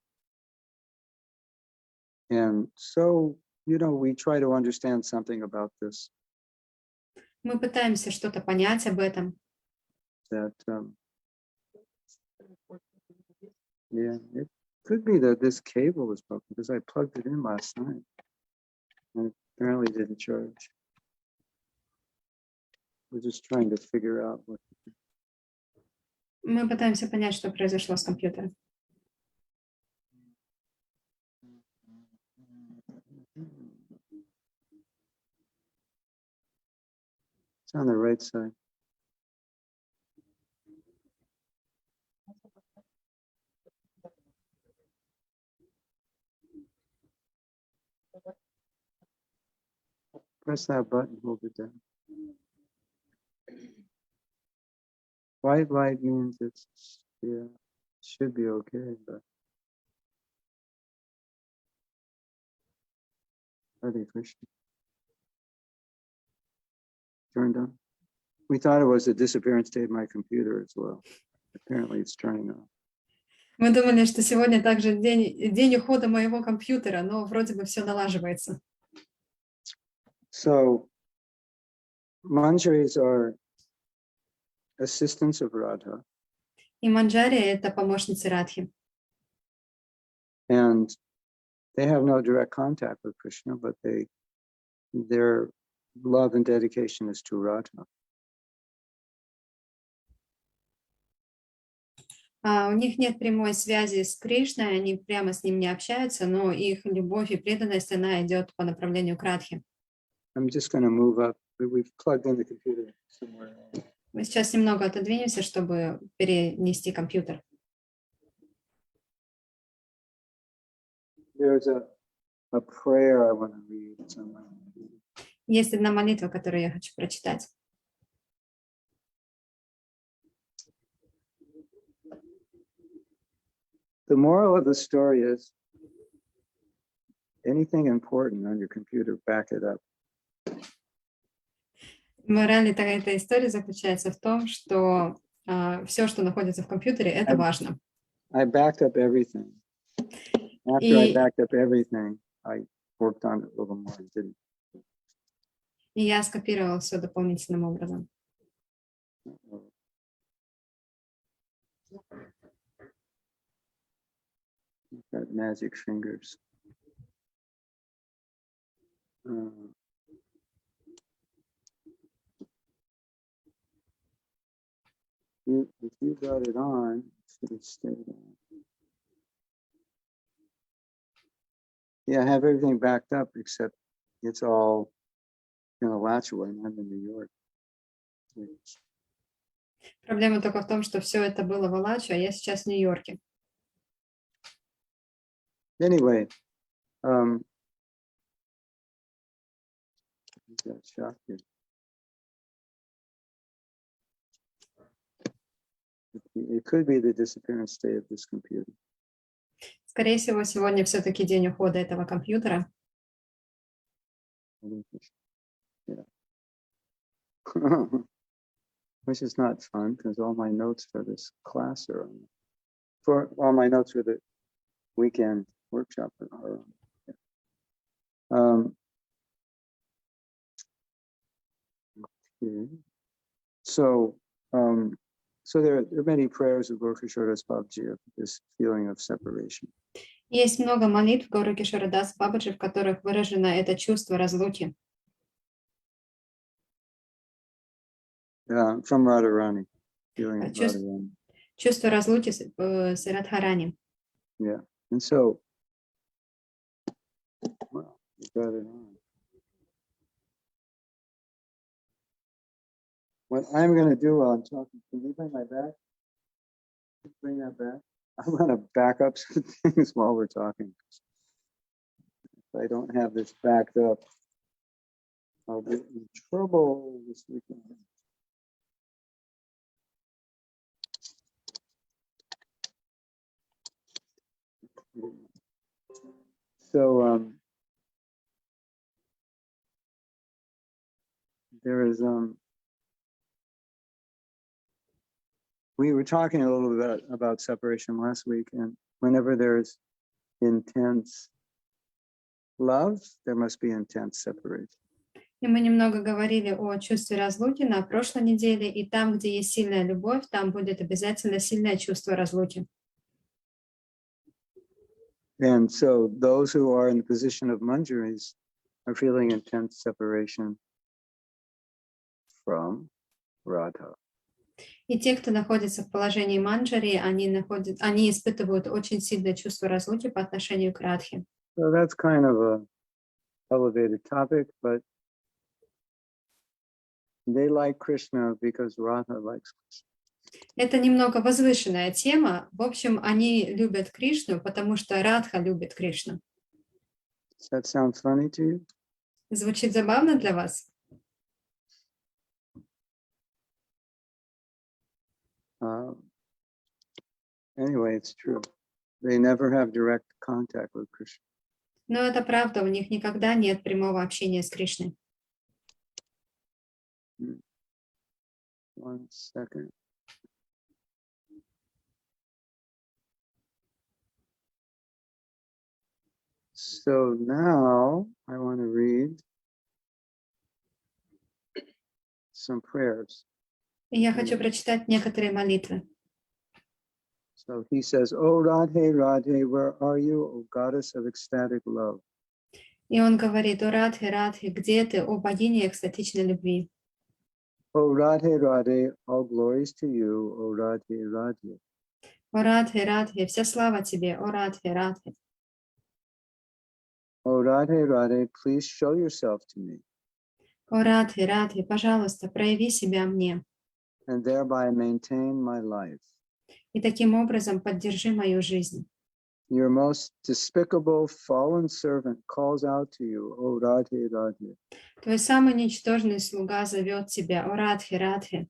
And so, we try to understand something about this, Мы пытаемся что-то понять об этом. that, yeah, it could be that this cable is broken because I plugged it in last night and it apparently didn't charge. We're just trying to figure out what. Мы пытаемся понять, что произошло с компьютером. It's on the right side. Press that button, hold it down. White light means it should be okay, but. Hare Krishna. Turned on. We thought it was a disappearance day of my computer as well. Apparently it's turning on. Мы думали, что сегодня также день ухода моего компьютера, но вроде бы все налаживается. So, manjaris are assistants of Radha, И манджари — это помощницы Радхи. and they have no direct contact with Krishna, but their love and dedication is to Radha. У них нет прямой связи с Кришной, они прямо с ним не общаются, но их любовь и преданность, она идет по направлению к Радхе. I'm just going to move up. We've plugged in the computer somewhere. Мы сейчас немного отодвинемся, чтобы перенести компьютер. There's a prayer I want to read. It's on my computer. Есть одна молитва, которую я хочу прочитать. The moral of the story is anything important on your computer, back it up. Мораль этой истории заключается в том, что все, что находится в компьютере, это важно. I backed up everything. After I backed up everything, I worked on it a little more and didn't. И я скопировал все дополнительным образом. Got magic fingers. If you got it on, it should have stayed on. Yeah, I have everything backed up except it's all in Alachua and I'm in New York. Проблема только в том, что все это было в Алаче, а я сейчас в Нью-Йорке. Anyway, got shot here. It could be the disappearance day of this computer. Скорее всего, сегодня все-таки день ухода этого компьютера. Yeah. Which is not fun because all my notes for this class are on. For all my notes for the weekend workshop are on. Yeah. Okay. So there are many prayers of Gorkishore Babji of this feeling of separation. Есть много молитв Гору Кишорадас Бабаджи, в которых выражено это чувство разлуки. From Radharani. Feeling of Radharani. Чувство разлуки с Радхарани. Yeah. And so, well, you got it on. What I'm going to do while I'm talking, can you bring my back? Bring that back. I'm going to back up some things while we're talking. If I don't have this backed up, I'll get in trouble this weekend. So there is we were talking a little bit about separation last week, and whenever there's intense love, there must be intense separation. И мы немного говорили о чувстве разлуки на прошлой неделе, и там, где есть сильная любовь, там будет обязательно сильное чувство разлуки. And so those who are in the position of Manjaris are feeling intense separation from Radha. И те, кто находится в положении манджари, они испытывают очень сильное чувство разлуки по отношению к Радхе. So that's kind of a elevated topic, but they like Krishna because Radha likes Krishna. Это немного возвышенная тема. В общем, они любят Кришну, потому что Радха любит Кришну. Does that sound funny to you? Звучит забавно для вас? Anyway, it's true. They never have direct contact with Krishna. Но это правда, у них никогда нет прямого общения с Кришной. One second. So now I want to read some prayers. И я хочу прочитать некоторые молитвы. So he says, "O Radhe, Radhe, where are you, O goddess of ecstatic love?" И он говорит: «О Радхе, Радхе, где ты, о богиня экстатичной любви?» O Radhe, Radhe, all glories to you, O Radhe, Radhe. О Радхе, Радхе, вся слава тебе, о Радхе, Радхе. O Radhe, Radhe, please show yourself to me. О Радхе, Радхе, пожалуйста, прояви себя мне. And thereby maintain my life. И таким образом поддержи мою жизнь. Your most despicable fallen servant calls out to you, O Radhe, Radhe. Твой самый ничтожный слуга зовет тебя, о Радхе, Радхе.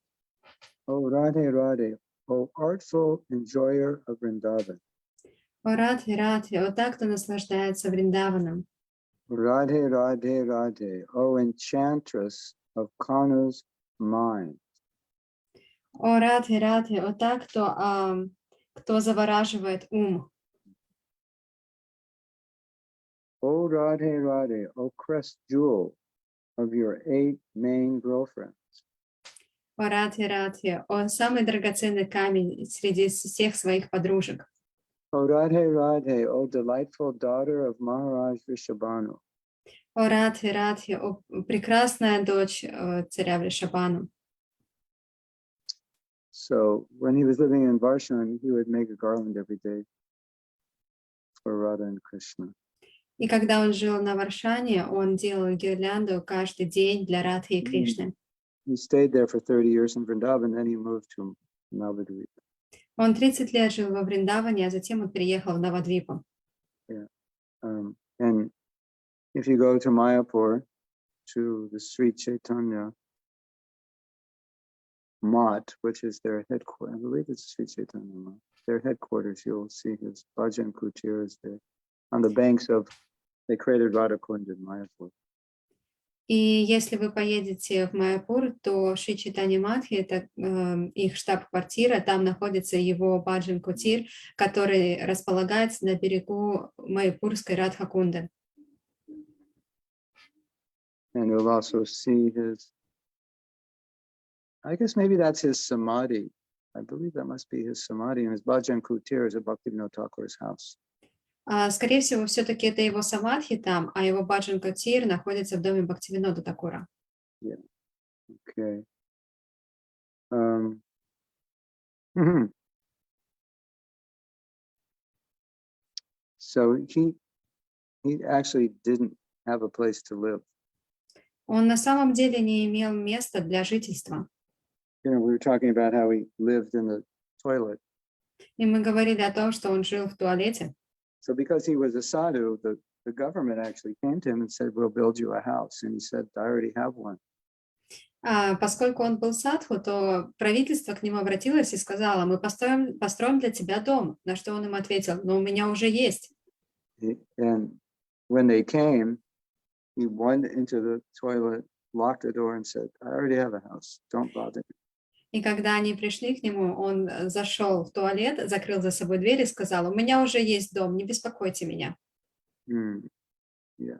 O Radhe, Radhe, O artful enjoyer of Vrindavan. О Радхе, Радхе, о так, кто наслаждается Вриндаваном. Radhe, Radhe, Radhe, O enchantress of Kanu's mind. О, Радхи, Радхи, о та, кто завораживает ум. O Radhe, Radhe, O crest jewel of your 8 main girlfriends. О, Радхи, Радхи, он самый драгоценный камень среди всех своих подружек. O Radhe, Radhe, O delightful daughter of Maharaj Rishabhanu. О, Радхи, Радхи, о, прекрасная дочь царя Вришабану. So when he was living in Varshan, he would make a garland every day for Radha and Krishna. И когда он жил на Варшане, он делал гирлянду каждый день для Радхи и Кришны. He stayed there for 30 years in Vrindavan, then he moved to Navadvip. Он 30 лет жил во Вриндаване, а затем он переехал в Навадвипу. And if you go to Mayapur, to the Sri Chaitanya Mat, which is their headquarters, I believe it's Sri Chaitanya Mat, their headquarters, you'll see his Bhajan Kutir is there. On the banks of, they created Radha Kund in Mayapur. И если вы поедете в Майяпур, то Шри Чайтанья Матхи, это их штаб-квартира, там находится его Баджан Кутир, который располагается на берегу Майяпурской Радха-кунды. And you'll also see his, I guess maybe that's his samadhi. I believe that must be his samadhi, and his Bhajan Kutir is at Bhaktivinoda Thakur's house. Скорее всего, все-таки это его самадхи там, а его Баджан Кутир находится в доме Бхактивинода Такура. Yeah. Okay. Mhm. So he actually didn't have a place to live. Он на самом деле не имел места для жительства. You know, we were talking about how he lived in the toilet. И мы говорили о том, что он жил в туалете. So because he was a sadhu, the government actually came to him and said, "We'll build you a house." And he said, "I already have one." Поскольку он был садху, то правительство к нему обратилось и сказало: мы построим для тебя дом. На что он им ответил: но у меня уже есть. And when they came, he went into the toilet, locked the door and said, "I already have a house. Don't bother me." И когда они пришли к нему, он зашел в туалет, закрыл за собой дверь и сказал: у меня уже есть дом, не беспокойте меня. Yeah.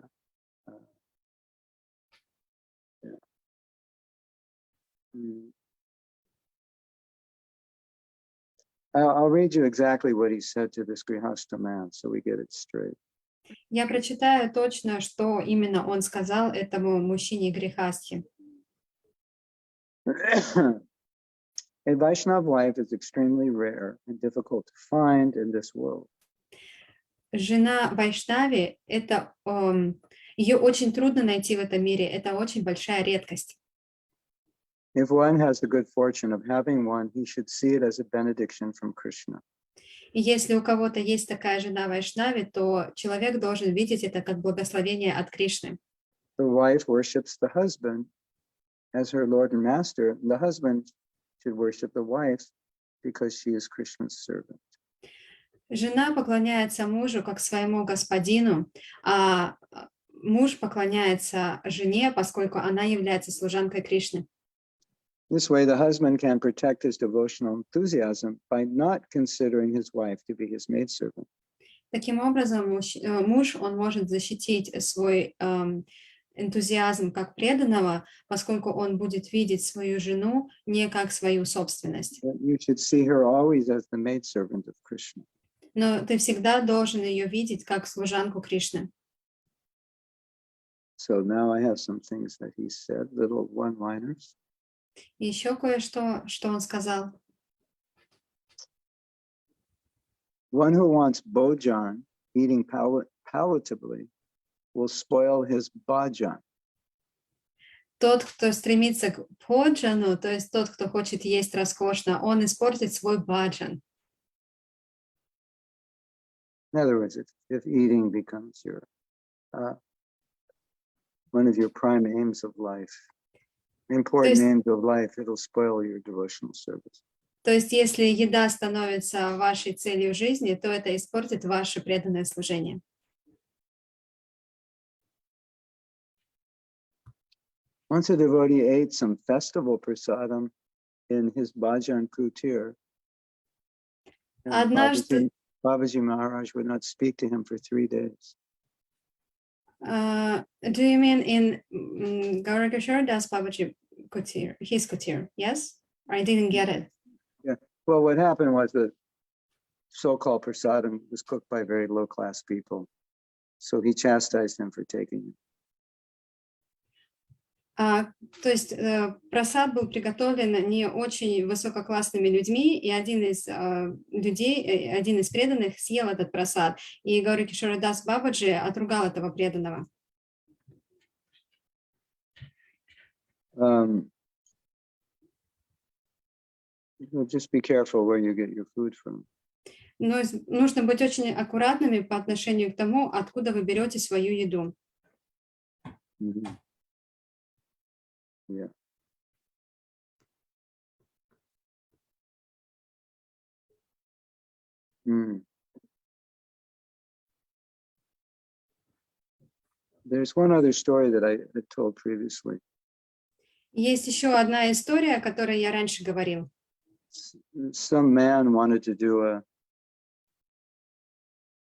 I'll read you exactly what he said to this Grihastha man, so we get it straight. Я прочитаю точно, что именно он сказал этому мужчине Грихастхи. A Vaishnava wife is extremely rare and difficult to find in this world. Жена Вайшнави – это ее очень трудно найти в этом мире. Это очень большая редкость. If one has the good fortune of having one, he should see it as a benediction from Krishna. И если у кого-то есть такая жена Вайшнави, то человек должен видеть это как благословение от Кришны. The wife worships the husband as her Lord and Master, and the husband should worship the wife because she is Krishna's servant. Жена поклоняется мужу как своему господину, а муж поклоняется жене, поскольку она является служанкой Кришны. This way, the husband can protect his devotional enthusiasm by not considering his wife to be his maidservant. Таким образом, муж, он может защитить свой энтузиазм как преданного, поскольку он будет видеть свою жену не как свою собственность. You should see her always as the maidservant of Krishna. Но ты всегда должен ее видеть как служанку Кришны. So now I have some things that he said, little one-liners. И еще кое-что, что он сказал. One who wants bhojan, eating palatably, will spoil his bhajan. Тот, кто стремится к бходжану, то есть тот, кто хочет есть роскошно, он испортит свой баджан. In other words, if eating becomes your one of your prime aims of life, important aims of life, it'll spoil your devotional service. То есть, если еда становится вашей целью жизни, то это испортит ваше преданное служение. Once a devotee ate some festival prasadam in his bhajan kutir. And Однажды, Babaji Maharaj would not speak to him for 3 days. do you mean in Gaurakishore Das Babaji Kutir, his Kutir? Yes? I didn't get it. Well, what happened was the so-called prasadam was cooked by very low-class people. So he chastised him for taking it. То есть просад был приготовлен не очень высококлассными людьми, и один из людей, один из преданных съел этот просад, и Гауракишора Дас Бабаджи отругал этого преданного. Just be careful where you get your food from. Но нужно быть очень аккуратными по отношению к тому, откуда вы берете свою еду. Mm-hmm. Yeah. There's one other story that I had told previously. Есть еще одна история, о которой я раньше говорил. Some man wanted to do a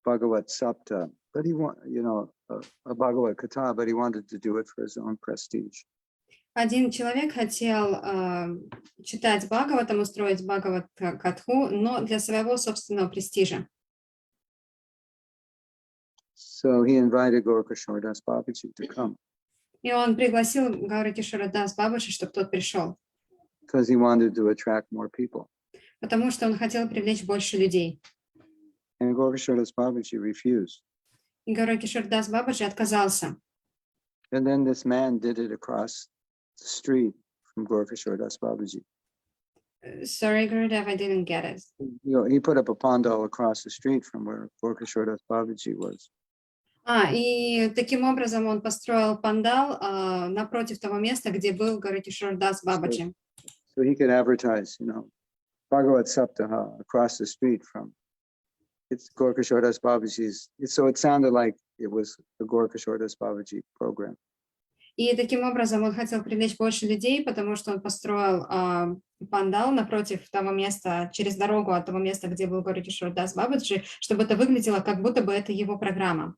Bhagavat Sapta, but he a Bhagavat Katha, but he wanted to do it for his own prestige. Один человек хотел читать Бхагаватам, устроить Бхагават Катху, но для своего собственного престижа. So he invited Gaurkishore Das Babaji to come. И он пригласил Гауракишора Дас Бабаджи, чтобы тот пришел. Because he wanted to attract more people. Потому что он хотел привлечь больше людей. And Gaurkishore Das Babaji refused. И Гауракишор Дас Бабаджи отказался. And then this man did it across the street from Gaurkishore Das Babaji. Sorry, Gurudev, I didn't get it. He put up a pandal across the street from where Gaurkishore Das Babaji was. И таким образом он построил пандал напротив того места, где был Гауракишор Дас Бабаджи. So he could advertise, Bhagavat Saptaha across the street from it's Gaurkishore Das Babaji's. So it sounded like it was the Gaurkishore Das Babaji program. И таким образом он хотел привлечь больше людей, потому что он построил пандал напротив того места, через дорогу от того места, где был Гауракишор Дас Бабаджи, чтобы это выглядело, как будто бы это его программа.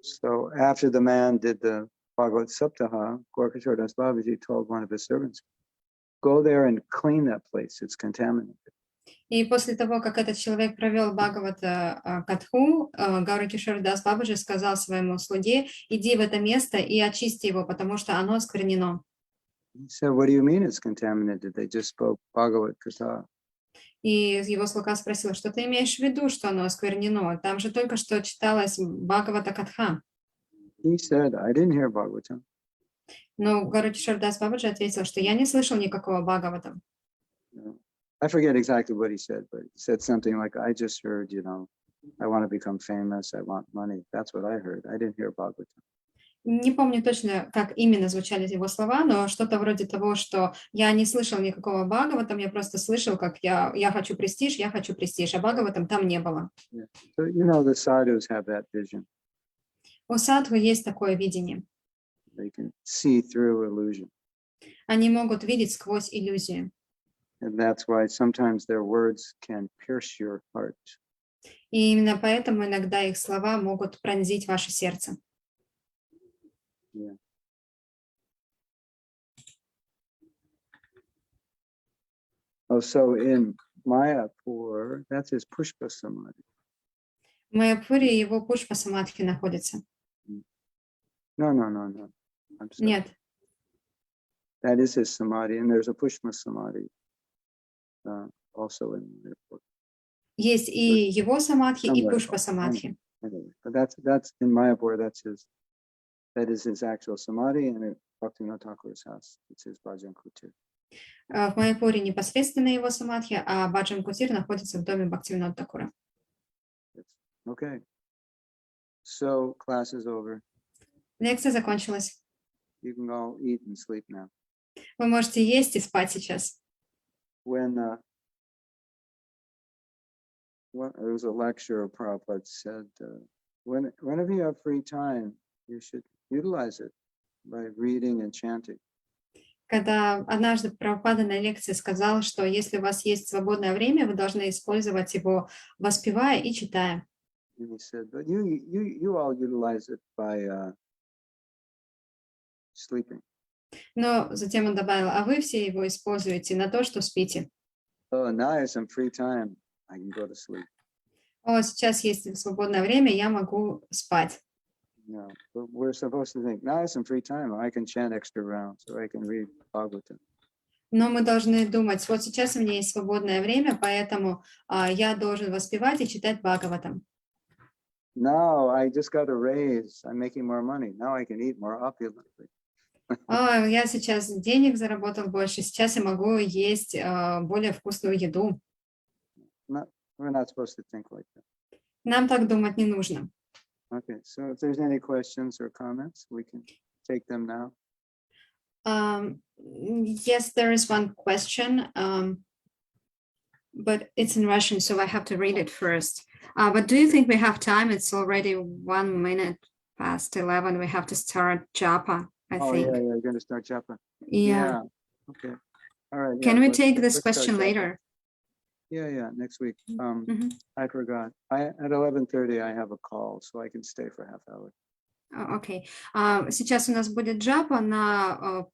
So after the man did the Bhagavat Saptaha, Gaurkishore Das Babaji told one of his servants, go there and clean that place, it's contaminated. И после того, как этот человек провел Бхагават Катху, Гауракишор Дас Бабаджи сказал своему слуге, иди в это место и очисти его, потому что оно осквернено. He said, what do you mean it's contaminated? They just spoke Bhagavat Katha. И его слуга спросил, что ты имеешь в виду, что оно осквернено? Там же только что читалась Бхагавата Катха. He said, I didn't hear Bhagavatam. Но Гауракишор Дас Бабаджи ответил, что я не слышал никакого Бхагавата. I forget exactly what he said, but he said something like, I just heard, I want to become famous, I want money. That's what I heard. I didn't hear Bhagavatam. Не помню точно, как именно звучали его слова, но что-то вроде того, что я не слышал никакого Бхагаватам, я просто слышал, как я хочу престиж, а Бхагаватам там не было. Yeah. So, the sadhus have that vision. У садху есть такое видение. They can see through illusion. Они могут видеть сквозь иллюзию. And that's why sometimes their words can pierce your heart. И именно поэтому иногда их слова могут пронзить ваше сердце. Yeah. Oh, so in Mayapur, that's his Pushpa Samadhi. В Майяпуре его Пушпа Самадхи находится. No. I'm sorry. Нет. That is his Samadhi, and there's a Pushpa Samadhi also in Mayapur. Есть и его Самадхи, и Somewhere. Пушпа Самадхи. Anyway, but that's in Mayapur. That is his actual Samadhi, and at Bhaktivinoda Thakur's house, it's his Bhajan Kutir. В Майяпуре непосредственно его Самадхи, а Баджан Кутир находится в доме Бхактивинода Thakura. Okay. So class is over. Лекция закончилась. You can go eat and sleep now. Вы можете есть и спать сейчас. When there was a lecture, Prabhupada said, whenever you have free time, you should utilize it by reading and chanting. когда однажды Прабхупада на лекции сказал, что если у вас есть свободное время, вы должны использовать его, воспевая и читая. And he said, but you all utilize it by sleeping. Но затем он добавил, а вы все его используете на то, что спите. Oh, now I have some free time. I can go to sleep. О, сейчас есть свободное время, я могу спать. Yeah, but we're supposed to think, now I have some free time. I can chant extra rounds, or I can read Bhagavatam. Но мы должны думать, вот сейчас у меня есть свободное время, поэтому я должен воспевать и читать Бхагаватам. Now I just got a raise. I'm making more money. Now I can eat more opulently. Я сейчас денег заработал больше, сейчас я могу есть более вкусную еду. We're not supposed to think like that. Нам так думать не нужно. Okay, so if there's any questions or comments, we can take them now. Yes, there is one question, but it's in Russian, so I have to read it first. But do you think we have time? It's already 1 minute past 11. We have to start japa, I Oh, think. yeah, you're going to start japa. Yeah. Okay. All right. Can yeah, we let's- take this let's start question japa. later? Yeah, next week. Mhm. I forgot. At 11:30, I have a call, so I can stay for half hour. Окей. Сейчас у нас будет джапа на